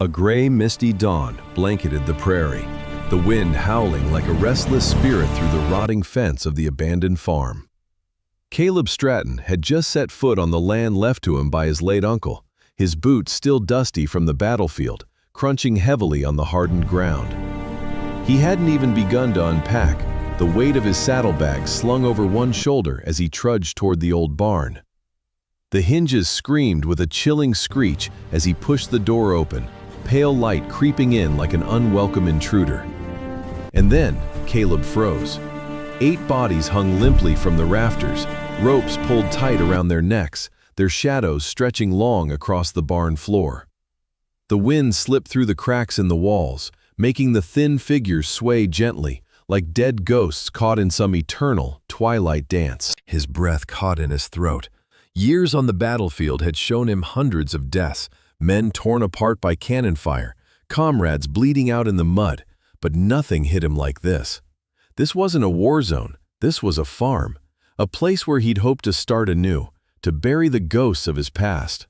A gray, misty dawn blanketed the prairie, the wind howling like a restless spirit through the rotting fence of the abandoned farm. Caleb Stratton had just set foot on the land left to him by his late uncle, his boots still dusty from the battlefield, crunching heavily on the hardened ground. He hadn't even begun to unpack, the weight of his saddlebags slung over one shoulder as he trudged toward the old barn. The hinges screamed with a chilling screech as he pushed the door open, pale light creeping in like an unwelcome intruder. And then Caleb froze. 8 bodies hung limply from the rafters, ropes pulled tight around their necks, their shadows stretching long across the barn floor. The wind slipped through the cracks in the walls, making the thin figures sway gently, like dead ghosts caught in some eternal twilight dance. His breath caught in his throat. Years on the battlefield had shown him hundreds of deaths, men torn apart by cannon fire, comrades bleeding out in the mud, but nothing hit him like this. This wasn't a war zone, this was a farm, a place where he'd hoped to start anew, to bury the ghosts of his past.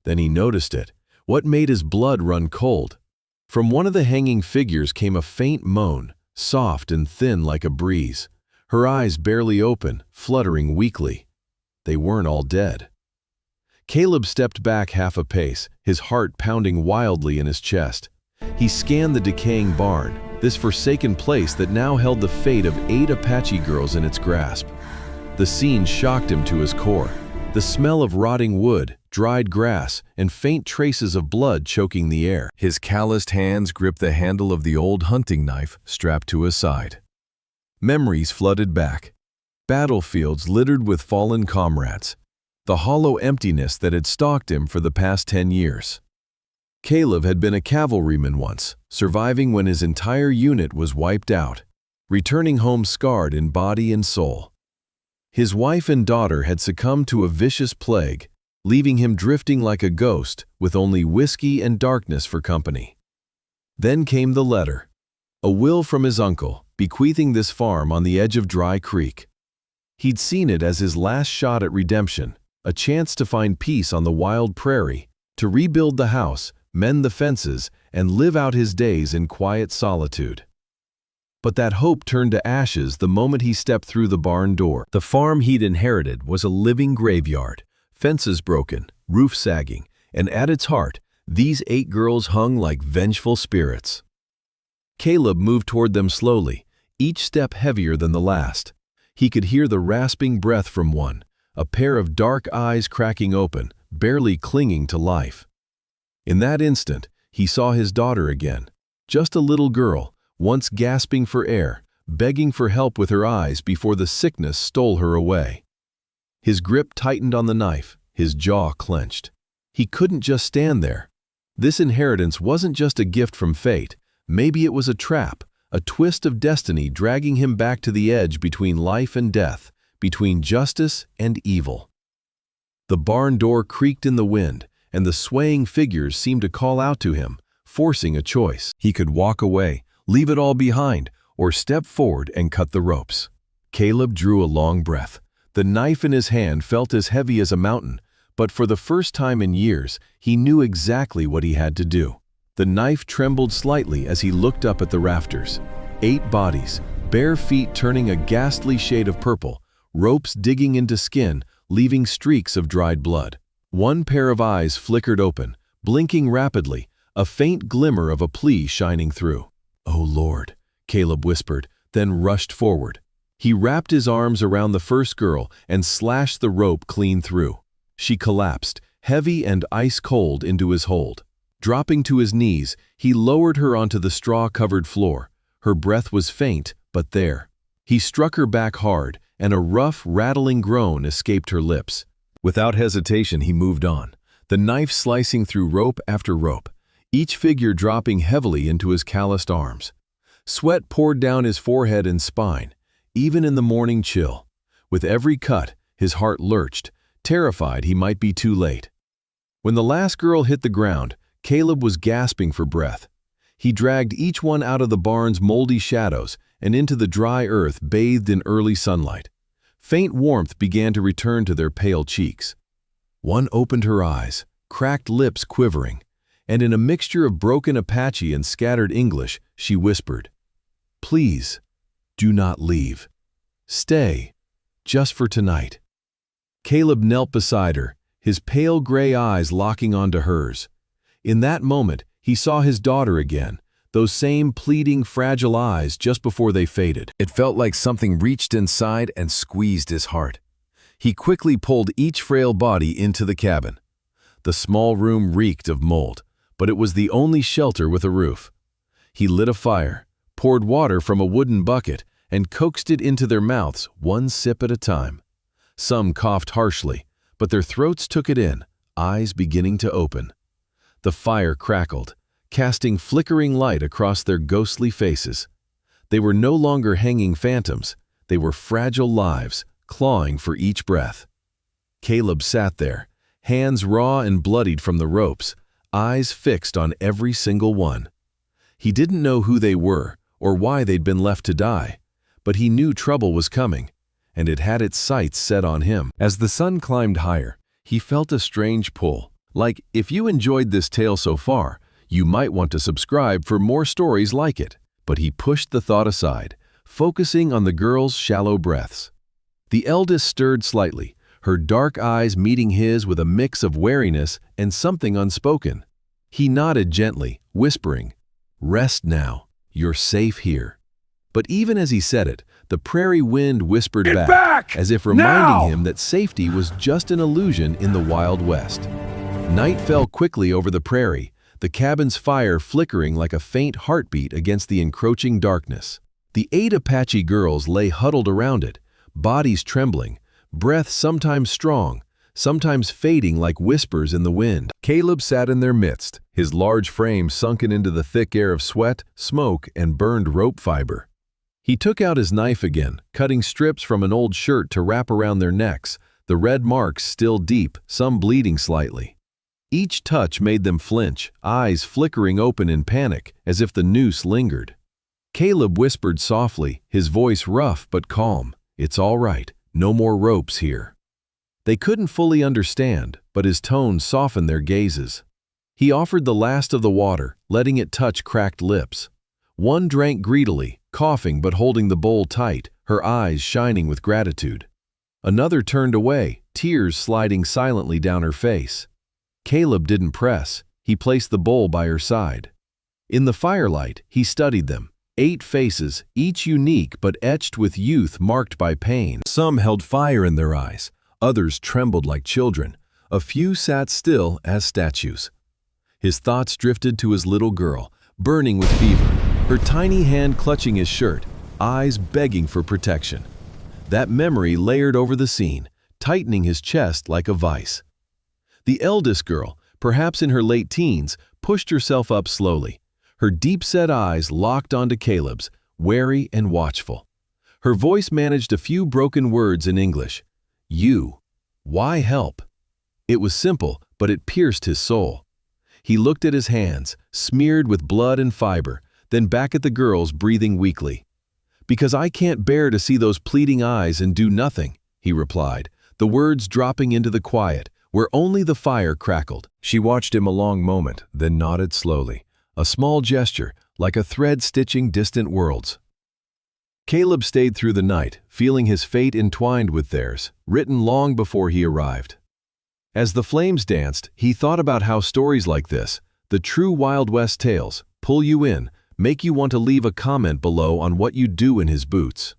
Then he noticed it, what made his blood run cold. From one of the hanging figures came a faint moan, soft and thin like a breeze, her eyes barely open, fluttering weakly. They weren't all dead. Caleb stepped back half a pace, his heart pounding wildly in his chest. He scanned the decaying barn, this forsaken place that now held the fate of 8 Apache girls in its grasp. The scene shocked him to his core. The smell of rotting wood, dried grass, and faint traces of blood choking the air. His calloused hands gripped the handle of the old hunting knife strapped to his side. Memories flooded back. Battlefields littered with fallen comrades. The hollow emptiness that had stalked him for the past 10 years. Caleb had been a cavalryman once, surviving when his entire unit was wiped out, returning home scarred in body and soul. His wife and daughter had succumbed to a vicious plague, leaving him drifting like a ghost with only whiskey and darkness for company. Then came the letter, a will from his uncle, bequeathing this farm on the edge of Dry Creek. He'd seen it as his last shot at redemption, a chance to find peace on the wild prairie, to rebuild the house, mend the fences, and live out his days in quiet solitude. But that hope turned to ashes the moment he stepped through the barn door. The farm he'd inherited was a living graveyard, fences broken, roof sagging, and at its heart, these 8 girls hung like vengeful spirits. Caleb moved toward them slowly, each step heavier than the last. He could hear the rasping breath from one, a pair of dark eyes cracking open, barely clinging to life. In that instant, he saw his daughter again, just a little girl, once gasping for air, begging for help with her eyes before the sickness stole her away. His grip tightened on the knife, his jaw clenched. He couldn't just stand there. This inheritance wasn't just a gift from fate, maybe it was a trap, a twist of destiny dragging him back to the edge between life and death, between justice and evil. The barn door creaked in the wind, and the swaying figures seemed to call out to him, forcing a choice. He could walk away, leave it all behind, or step forward and cut the ropes. Caleb drew a long breath. The knife in his hand felt as heavy as a mountain, but for the first time in years, he knew exactly what he had to do. The knife trembled slightly as he looked up at the rafters. 8 bodies, bare feet turning a ghastly shade of purple, ropes digging into skin, leaving streaks of dried blood. One pair of eyes flickered open, blinking rapidly, a faint glimmer of a plea shining through. "Oh Lord," Caleb whispered, then rushed forward. He wrapped his arms around the first girl and slashed the rope clean through. She collapsed, heavy and ice-cold, into his hold. Dropping to his knees, he lowered her onto the straw-covered floor. Her breath was faint, but there. He struck her back hard, and a rough, rattling groan escaped her lips. Without hesitation, he moved on, the knife slicing through rope after rope, each figure dropping heavily into his calloused arms. Sweat poured down his forehead and spine, even in the morning chill. With every cut, his heart lurched, terrified he might be too late. When the last girl hit the ground, Caleb was gasping for breath. He dragged each one out of the barn's moldy shadows and into the dry earth bathed in early sunlight. Faint warmth began to return to their pale cheeks. One opened her eyes, cracked lips quivering, and in a mixture of broken Apache and scattered English, she whispered, "Please, do not leave. Stay, just for tonight." Caleb knelt beside her, his pale gray eyes locking onto hers. In that moment, he saw his daughter again, those same pleading, fragile eyes just before they faded. It felt like something reached inside and squeezed his heart. He quickly pulled each frail body into the cabin. The small room reeked of mold, but it was the only shelter with a roof. He lit a fire, poured water from a wooden bucket, and coaxed it into their mouths, one sip at a time. Some coughed harshly, but their throats took it in, eyes beginning to open. The fire crackled, casting flickering light across their ghostly faces. They were no longer hanging phantoms, they were fragile lives, clawing for each breath. Caleb sat there, hands raw and bloodied from the ropes, eyes fixed on every single one. He didn't know who they were or why they'd been left to die, but he knew trouble was coming, and it had its sights set on him. As the sun climbed higher, he felt a strange pull, like if you enjoyed this tale so far, you might want to subscribe for more stories like it. But he pushed the thought aside, focusing on the girl's shallow breaths. The eldest stirred slightly, her dark eyes meeting his with a mix of wariness and something unspoken. He nodded gently, whispering, "Rest now, you're safe here." But even as he said it, the prairie wind whispered back, as if reminding him that safety was just an illusion in the Wild West. Night fell quickly over the prairie, the cabin's fire flickering like a faint heartbeat against the encroaching darkness. The 8 Apache girls lay huddled around it, bodies trembling, breath sometimes strong, sometimes fading like whispers in the wind. Caleb sat in their midst, his large frame sunken into the thick air of sweat, smoke, and burned rope fiber. He took out his knife again, cutting strips from an old shirt to wrap around their necks, the red marks still deep, some bleeding slightly. Each touch made them flinch, eyes flickering open in panic, as if the noose lingered. Caleb whispered softly, his voice rough but calm, "It's all right, no more ropes here." They couldn't fully understand, but his tone softened their gazes. He offered the last of the water, letting it touch cracked lips. One drank greedily, coughing but holding the bowl tight, her eyes shining with gratitude. Another turned away, tears sliding silently down her face. Caleb didn't press, he placed the bowl by her side. In the firelight, he studied them, 8 faces, each unique but etched with youth marked by pain. Some held fire in their eyes, others trembled like children, a few sat still as statues. His thoughts drifted to his little girl, burning with fever, her tiny hand clutching his shirt, eyes begging for protection. That memory layered over the scene, tightening his chest like a vice. The eldest girl, perhaps in her late teens, pushed herself up slowly, her deep-set eyes locked onto Caleb's, wary and watchful. Her voice managed a few broken words in English. "You. Why help?" It was simple, but it pierced his soul. He looked at his hands, smeared with blood and fiber, then back at the girls, breathing weakly. "Because I can't bear to see those pleading eyes and do nothing," he replied, the words dropping into the quiet, where only the fire crackled. She watched him a long moment, then nodded slowly, a small gesture, like a thread stitching distant worlds. Caleb stayed through the night, feeling his fate entwined with theirs, written long before he arrived. As the flames danced, he thought about how stories like this, the true Wild West tales, pull you in, make you want to leave a comment below on what you'd do in his boots.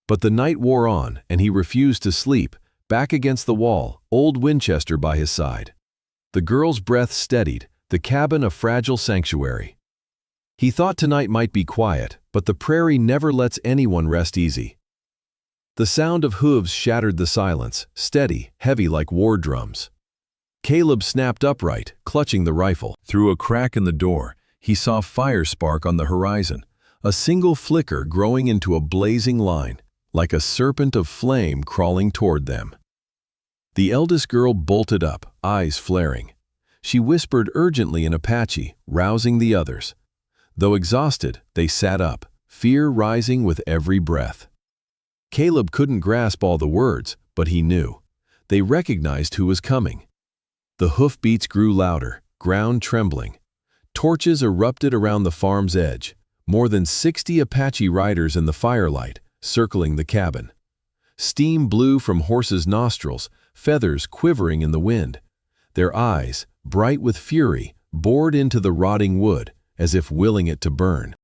But the night wore on, and he refused to sleep, back against the wall, old Winchester by his side. The girl's breath steadied, the cabin a fragile sanctuary. He thought tonight might be quiet, but the prairie never lets anyone rest easy. The sound of hooves shattered the silence, steady, heavy like war drums. Caleb snapped upright, clutching the rifle. Through a crack in the door, he saw fire spark on the horizon, a single flicker growing into a blazing line, like a serpent of flame crawling toward them. The eldest girl bolted up, eyes flaring. She whispered urgently in Apache, rousing the others. Though exhausted, they sat up, fear rising with every breath. Caleb couldn't grasp all the words, but he knew. They recognized who was coming. The hoofbeats grew louder, ground trembling, Torches erupted around the farm's edge, more than 60 Apache riders in the firelight, circling the cabin. Steam blew from horses' nostrils, feathers quivering in the wind. Their eyes, bright with fury, bored into the rotting wood, as if willing it to burn.